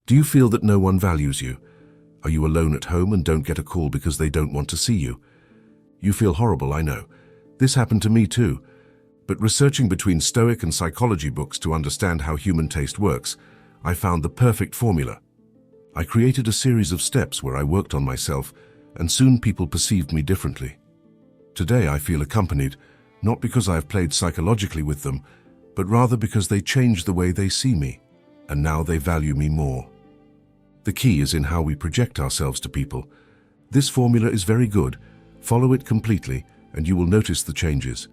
Do you feel that no one values you? Are you alone at home and don't get a call because they don't want to see you? You feel horrible, I know. This happened to me too. But researching between Stoic and psychology books to understand how human taste works, I found the perfect formula. I created a series of steps where I worked on myself, and soon people perceived me differently. Today I feel accompanied, not because I have played psychologically with them, but rather because they changed the way they see me, and now they value me more. The key is in how we project ourselves to people. This formula is very good. Follow it completely, and you will notice the changes.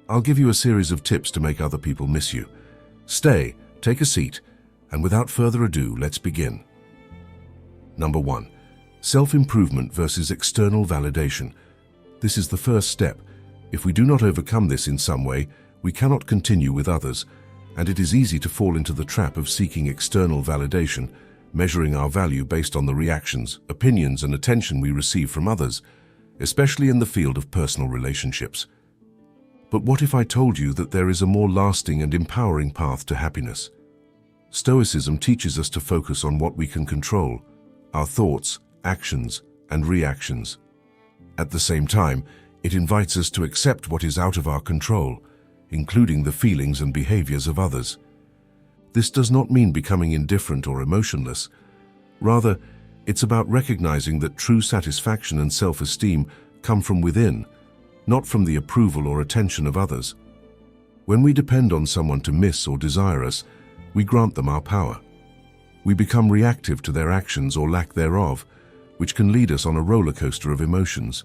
I'll give you a series of tips to make other people miss you. Stay, take a seat, and without further ado, let's begin. Number 1. Self-improvement versus external validation. This is the first step. If we do not overcome this in some way, we cannot continue with others, and it is easy to fall into the trap of seeking external validation, measuring our value based on the reactions, opinions, and attention we receive from others, especially in the field of personal relationships. But what if I told you that there is a more lasting and empowering path to happiness? Stoicism teaches us to focus on what we can control, our thoughts, actions, and reactions. At the same time, it invites us to accept what is out of our control, including the feelings and behaviors of others. This does not mean becoming indifferent or emotionless. Rather, it's about recognizing that true satisfaction and self-esteem come from within, not from the approval or attention of others. When we depend on someone to miss or desire us, we grant them our power. We become reactive to their actions or lack thereof, which can lead us on a roller coaster of emotions.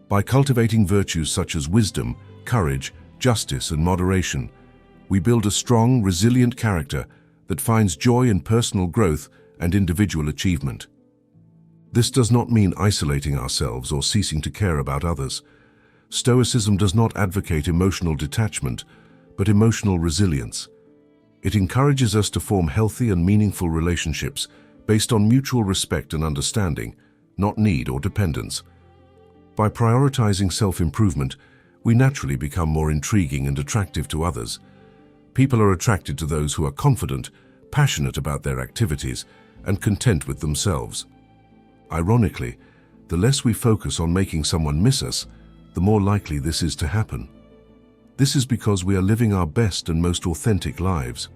By cultivating virtues such as wisdom, courage, justice, and moderation, we build a strong, resilient character that finds joy in personal growth and individual achievement. This does not mean isolating ourselves or ceasing to care about others. Stoicism does not advocate emotional detachment, but emotional resilience. It encourages us to form healthy and meaningful relationships based on mutual respect and understanding, not need or dependence. By prioritizing self-improvement, we naturally become more intriguing and attractive to others. People are attracted to those who are confident, passionate about their activities, and content with themselves. Ironically, the less we focus on making someone miss us, the more likely this is to happen. This is because we are living our best and most authentic lives.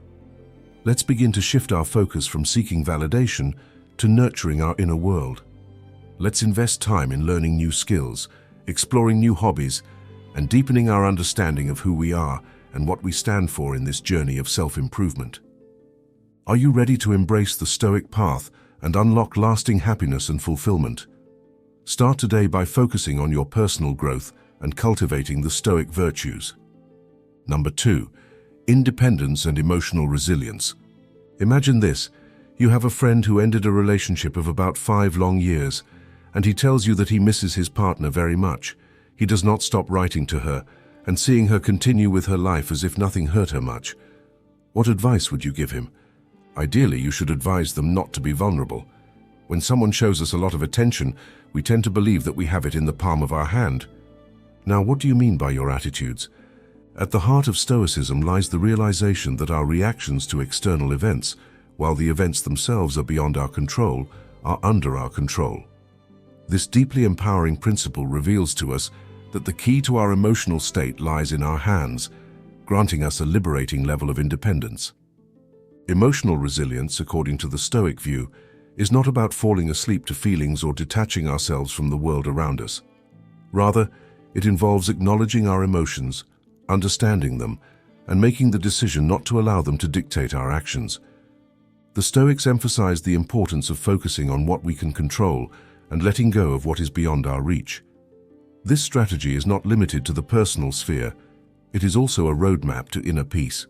Let's begin to shift our focus from seeking validation to nurturing our inner world. Let's invest time in learning new skills, exploring new hobbies, and deepening our understanding of who we are and what we stand for in this journey of self-improvement. Are you ready to embrace the Stoic path and unlock lasting happiness and fulfillment? Start today by focusing on your personal growth and cultivating the Stoic virtues. Number 2. Independence and emotional resilience. Imagine this. You have a friend who ended a relationship of about 5 long years, and he tells you that he misses his partner very much. He does not stop writing to her and seeing her continue with her life as if nothing hurt her much. What advice would you give him? Ideally, you should advise them not to be vulnerable. When someone shows us a lot of attention, we tend to believe that we have it in the palm of our hand. Now, what do you mean by your attitudes? At the heart of Stoicism lies the realization that our reactions to external events, while the events themselves are beyond our control, are under our control. This deeply empowering principle reveals to us that the key to our emotional state lies in our hands, granting us a liberating level of independence. Emotional resilience, according to the Stoic view, is not about falling asleep to feelings or detaching ourselves from the world around us. Rather, it involves acknowledging our emotions, understanding them, and making the decision not to allow them to dictate our actions. The Stoics emphasize the importance of focusing on what we can control and letting go of what is beyond our reach. This strategy is not limited to the personal sphere. It is also a roadmap to inner peace.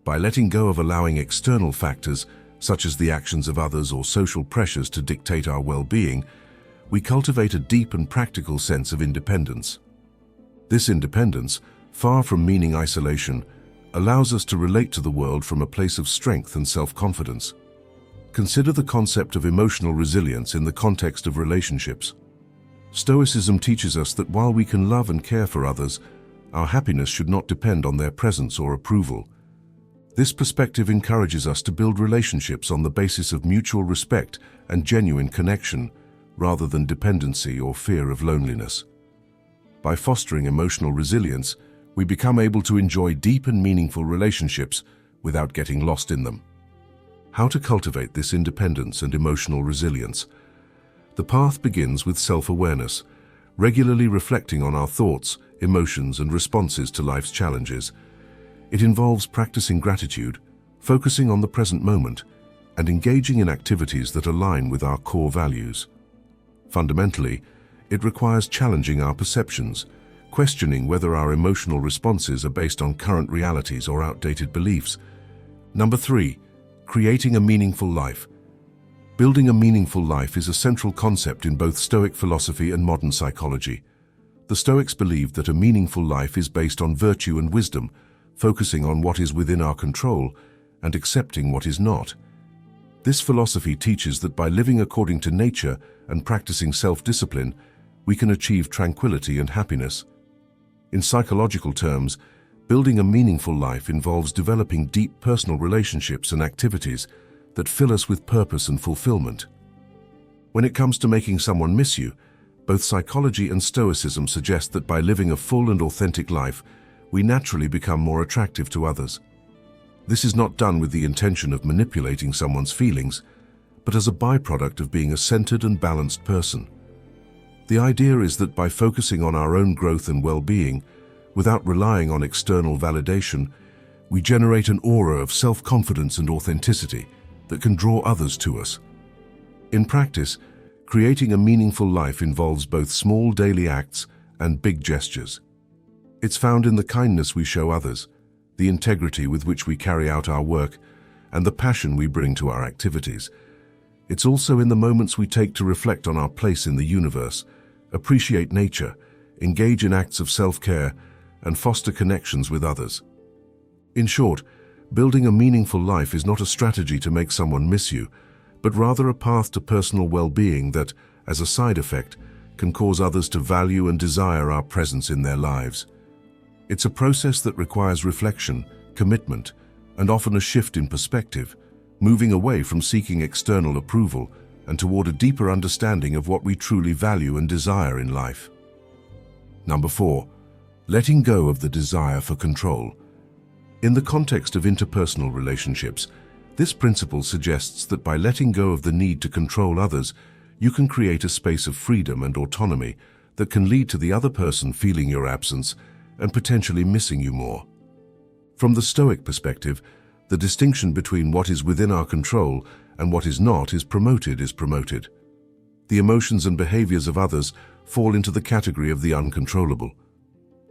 By letting go of allowing external factors, such as the actions of others or social pressures, to dictate our well-being, we cultivate a deep and practical sense of independence. This independence, far from meaning isolation, allows us to relate to the world from a place of strength and self-confidence. Consider the concept of emotional resilience in the context of relationships. Stoicism teaches us that while we can love and care for others, our happiness should not depend on their presence or approval. This perspective encourages us to build relationships on the basis of mutual respect and genuine connection, rather than dependency or fear of loneliness. By fostering emotional resilience, we become able to enjoy deep and meaningful relationships without getting lost in them. How to cultivate this independence and emotional resilience? The path begins with self-awareness, regularly reflecting on our thoughts, emotions, and responses to life's challenges. It involves practicing gratitude, focusing on the present moment, and engaging in activities that align with our core values. Fundamentally, it requires challenging our perceptions, questioning whether our emotional responses are based on current realities or outdated beliefs. Number 3, creating a meaningful life. Building a meaningful life is a central concept in both Stoic philosophy and modern psychology. The Stoics believed that a meaningful life is based on virtue and wisdom, focusing on what is within our control and accepting what is not. This philosophy teaches that by living according to nature and practicing self-discipline, we can achieve tranquility and happiness. In psychological terms, building a meaningful life involves developing deep personal relationships and activities that fill us with purpose and fulfillment. When it comes to making someone miss you, both psychology and Stoicism suggest that by living a full and authentic life, we naturally become more attractive to others. This is not done with the intention of manipulating someone's feelings, but as a byproduct of being a centered and balanced person. The idea is that by focusing on our own growth and well-being, without relying on external validation, we generate an aura of self-confidence and authenticity that can draw others to us. In practice, creating a meaningful life involves both small daily acts and big gestures. It's found in the kindness we show others, the integrity with which we carry out our work, and the passion we bring to our activities. It's also in the moments we take to reflect on our place in the universe, appreciate nature, engage in acts of self-care, and foster connections with others. In short, building a meaningful life is not a strategy to make someone miss you, but rather a path to personal well-being that, as a side effect, can cause others to value and desire our presence in their lives. It's a process that requires reflection, commitment, and often a shift in perspective, moving away from seeking external approval and toward a deeper understanding of what we truly value and desire in life. Number 4, letting go of the desire for control. In the context of interpersonal relationships, this principle suggests that by letting go of the need to control others, you can create a space of freedom and autonomy that can lead to the other person feeling your absence and potentially missing you more. From the Stoic perspective, the distinction between what is within our control and what is not is promoted. The emotions and behaviors of others fall into the category of the uncontrollable.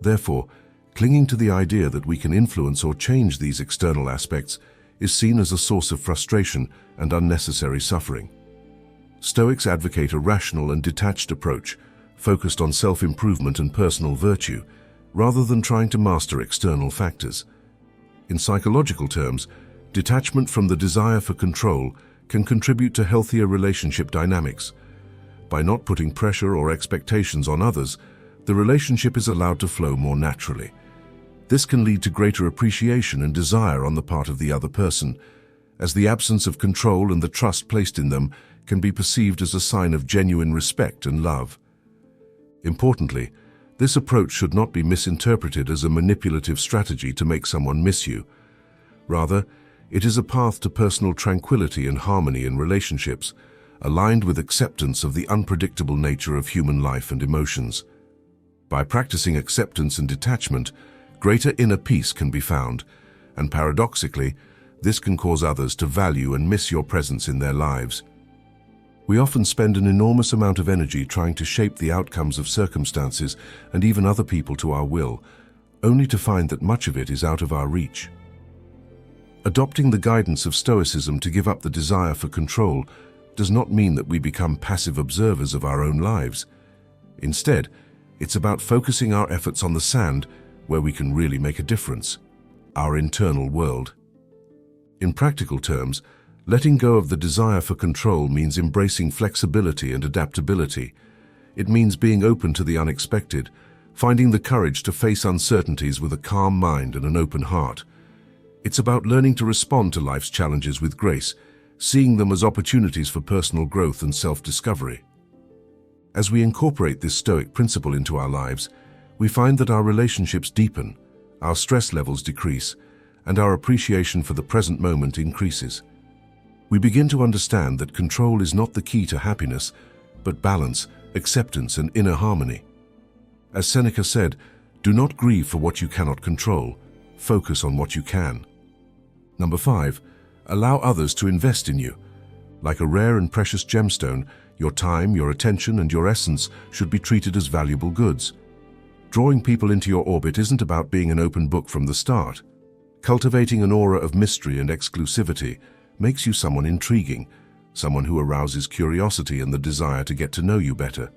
Therefore, clinging to the idea that we can influence or change these external aspects is seen as a source of frustration and unnecessary suffering. Stoics advocate a rational and detached approach, focused on self-improvement and personal virtue, rather than trying to master external factors. In psychological terms, detachment from the desire for control can contribute to healthier relationship dynamics. By not putting pressure or expectations on others, the relationship is allowed to flow more naturally. This can lead to greater appreciation and desire on the part of the other person, as the absence of control and the trust placed in them can be perceived as a sign of genuine respect and love. Importantly, this approach should not be misinterpreted as a manipulative strategy to make someone miss you. Rather, it is a path to personal tranquility and harmony in relationships, aligned with acceptance of the unpredictable nature of human life and emotions. By practicing acceptance and detachment, greater inner peace can be found, and paradoxically, this can cause others to value and miss your presence in their lives. We often spend an enormous amount of energy trying to shape the outcomes of circumstances and even other people to our will, only to find that much of it is out of our reach. Adopting the guidance of Stoicism to give up the desire for control does not mean that we become passive observers of our own lives. Instead, it's about focusing our efforts on the sand where we can really make a difference, our internal world. In practical terms, letting go of the desire for control means embracing flexibility and adaptability. It means being open to the unexpected, finding the courage to face uncertainties with a calm mind and an open heart. It's about learning to respond to life's challenges with grace, seeing them as opportunities for personal growth and self-discovery. As we incorporate this Stoic principle into our lives, we find that our relationships deepen, our stress levels decrease, and our appreciation for the present moment increases. We begin to understand that control is not the key to happiness, but balance, acceptance, and inner harmony. As Seneca said, "Do not grieve for what you cannot control. Focus on what you can." Number 5, allow others to invest in you. Like a rare and precious gemstone, your time, your attention, and your essence should be treated as valuable goods. Drawing people into your orbit isn't about being an open book from the start. Cultivating an aura of mystery and exclusivity makes you someone intriguing, someone who arouses curiosity and the desire to get to know you better.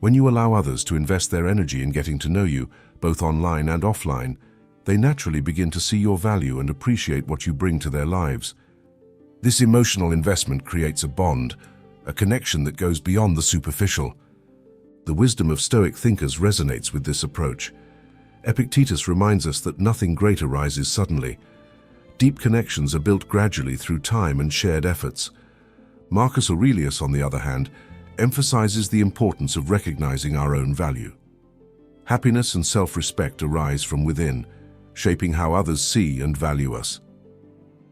When you allow others to invest their energy in getting to know you, both online and offline, they naturally begin to see your value and appreciate what you bring to their lives. This emotional investment creates a bond, a connection that goes beyond the superficial. The wisdom of Stoic thinkers resonates with this approach. Epictetus reminds us that nothing great arises suddenly. Deep connections are built gradually through time and shared efforts. Marcus Aurelius, on the other hand, emphasizes the importance of recognizing our own value. Happiness and self-respect arise from within, shaping how others see and value us.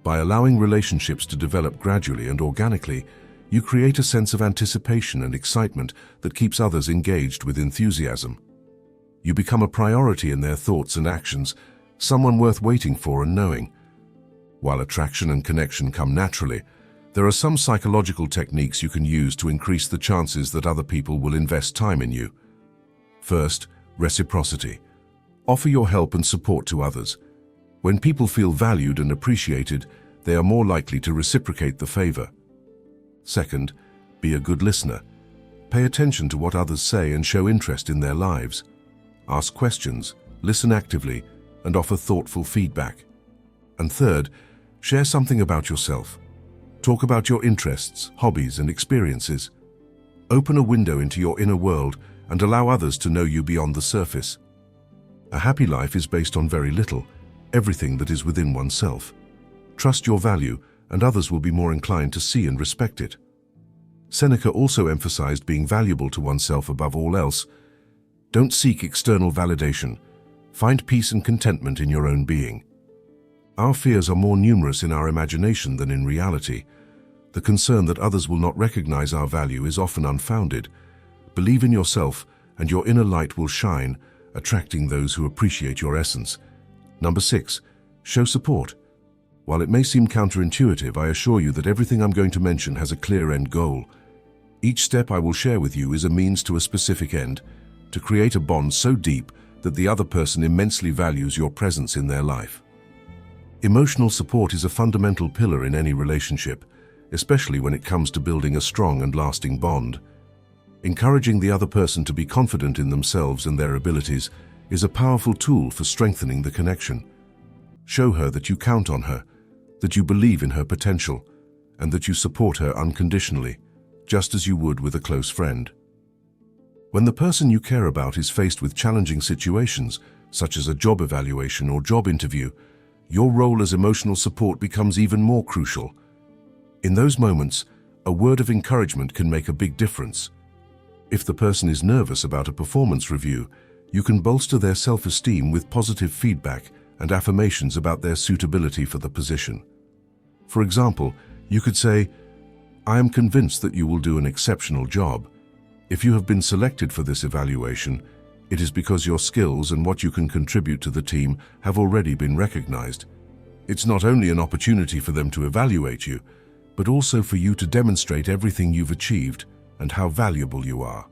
By allowing relationships to develop gradually and organically, you create a sense of anticipation and excitement that keeps others engaged with enthusiasm. You become a priority in their thoughts and actions, someone worth waiting for and knowing. While attraction and connection come naturally, there are some psychological techniques you can use to increase the chances that other people will invest time in you. First, reciprocity. Offer your help and support to others. When people feel valued and appreciated, they are more likely to reciprocate the favor. Second, be a good listener. Pay attention to what others say and show interest in their lives. Ask questions, listen actively, and offer thoughtful feedback. And third, share something about yourself. Talk about your interests, hobbies, and experiences. Open a window into your inner world and allow others to know you beyond the surface. A happy life is based on very little, everything that is within oneself. Trust your value, and others will be more inclined to see and respect it. Seneca also emphasized being valuable to oneself above all else. Don't seek external validation. Find peace and contentment in your own being. Our fears are more numerous in our imagination than in reality. The concern that others will not recognize our value is often unfounded. Believe in yourself, and your inner light will shine, attracting those who appreciate your essence. Number 6, show support. While it may seem counterintuitive, I assure you that everything I'm going to mention has a clear end goal. Each step I will share with you is a means to a specific end, to create a bond so deep that the other person immensely values your presence in their life. Emotional support is a fundamental pillar in any relationship, especially when it comes to building a strong and lasting bond. Encouraging the other person to be confident in themselves and their abilities is a powerful tool for strengthening the connection. Show her that you count on her, that you believe in her potential, and that you support her unconditionally, just as you would with a close friend. When the person you care about is faced with challenging situations, such as a job evaluation or job interview, your role as emotional support becomes even more crucial. In those moments, a word of encouragement can make a big difference. If the person is nervous about a performance review, you can bolster their self-esteem with positive feedback and affirmations about their suitability for the position. For example, you could say, "I am convinced that you will do an exceptional job. If you have been selected for this evaluation, it is because your skills and what you can contribute to the team have already been recognized. It's not only an opportunity for them to evaluate you, but also for you to demonstrate everything you've achieved and how valuable you are."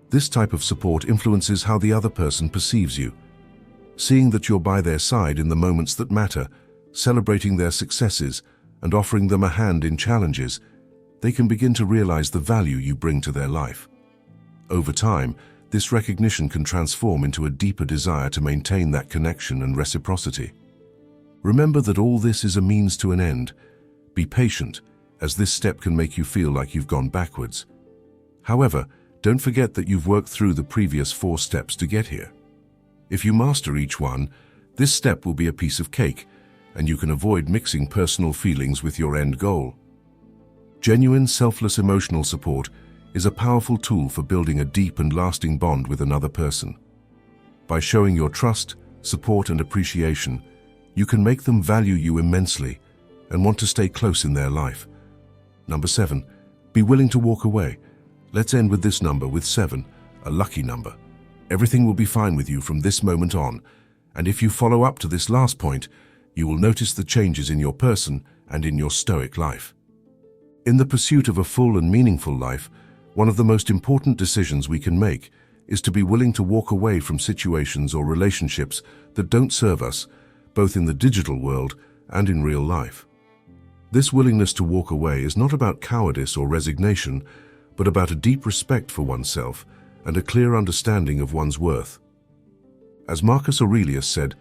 This type of support influences how the other person perceives you. Seeing that you're by their side in the moments that matter, celebrating their successes, and offering them a hand in challenges, they can begin to realize the value you bring to their life. Over time, this recognition can transform into a deeper desire to maintain that connection and reciprocity. Remember that all this is a means to an end. Be patient, as this step can make you feel like you've gone backwards. However, don't forget that you've worked through the previous 4 steps to get here. If you master each one, This step will be a piece of cake, and you can avoid mixing personal feelings with your end goal. Genuine, selfless emotional support is a powerful tool for building a deep and lasting bond with another person. By showing your trust, support, and appreciation, you can make them value you immensely and want to stay close in their life. Number 7. Be willing to walk away. Let's end with this number, with 7, a lucky number. Everything will be fine with you from this moment on, and if you follow up to this last point, you will notice the changes in your person and in your Stoic life. In the pursuit of a full and meaningful life, one of the most important decisions we can make is to be willing to walk away from situations or relationships that don't serve us, both in the digital world and in real life. This willingness to walk away is not about cowardice or resignation, but about a deep respect for oneself and a clear understanding of one's worth. As Marcus Aurelius said,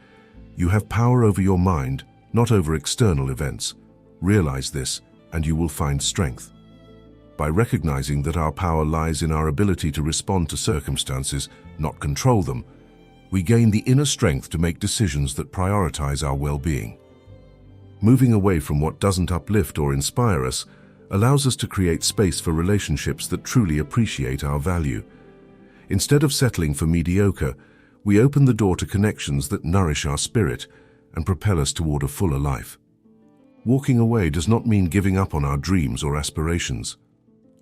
"You have power over your mind, not over external events. Realize this, and you will find strength." By recognizing that our power lies in our ability to respond to circumstances, not control them, we gain the inner strength to make decisions that prioritize our well-being. Moving away from what doesn't uplift or inspire us allows us to create space for relationships that truly appreciate our value. Instead of settling for mediocre, we open the door to connections that nourish our spirit and propel us toward a fuller life. Walking away does not mean giving up on our dreams or aspirations.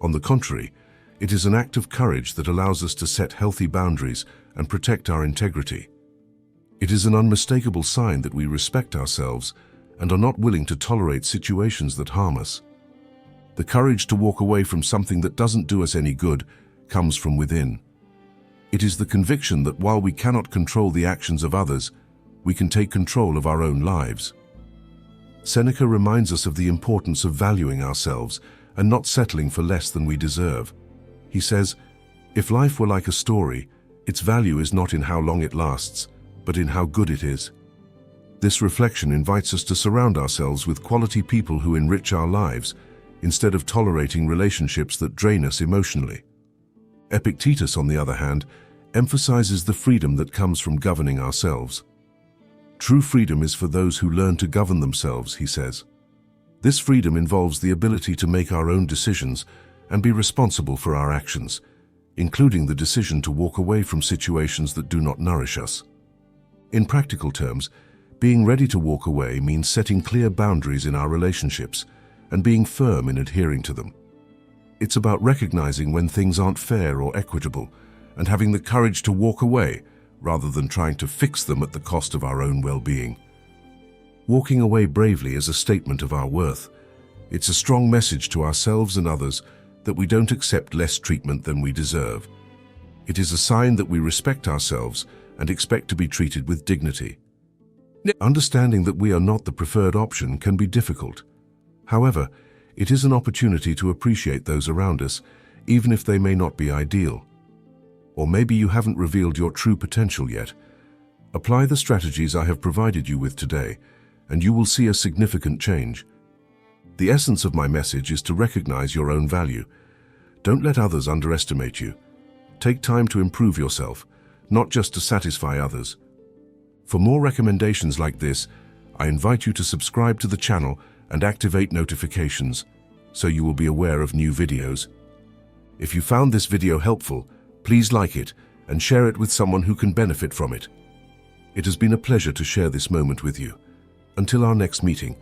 On the contrary, it is an act of courage that allows us to set healthy boundaries and protect our integrity. It is an unmistakable sign that we respect ourselves and are not willing to tolerate situations that harm us. The courage to walk away from something that doesn't do us any good comes from within. It is the conviction that while we cannot control the actions of others, we can take control of our own lives. Seneca reminds us of the importance of valuing ourselves and not settling for less than we deserve. He says, "If life were like a story, its value is not in how long it lasts, but in how good it is." This reflection invites us to surround ourselves with quality people who enrich our lives, instead of tolerating relationships that drain us emotionally. Epictetus, on the other hand, emphasizes the freedom that comes from governing ourselves. True freedom is for those who learn to govern themselves, he says. This freedom involves the ability to make our own decisions and be responsible for our actions, including the decision to walk away from situations that do not nourish us. In practical terms, being ready to walk away means setting clear boundaries in our relationships and being firm in adhering to them. It's about recognizing when things aren't fair or equitable and having the courage to walk away rather than trying to fix them at the cost of our own well-being. Walking away bravely is a statement of our worth. It's a strong message to ourselves and others that we don't accept less treatment than we deserve. It is a sign that we respect ourselves and expect to be treated with dignity. Understanding that we are not the preferred option can be difficult. However, it is an opportunity to appreciate those around us, even if they may not be ideal. Or maybe you haven't revealed your true potential yet. Apply the strategies I have provided you with today, and you will see a significant change. The essence of my message is to recognize your own value. Don't let others underestimate you. Take time to improve yourself, not just to satisfy others. For more recommendations like this, I invite you to subscribe to the channel and activate notifications so you will be aware of new videos. If you found this video helpful, please like it and share it with someone who can benefit from it. It has been a pleasure to share this moment with you. Until our next meeting,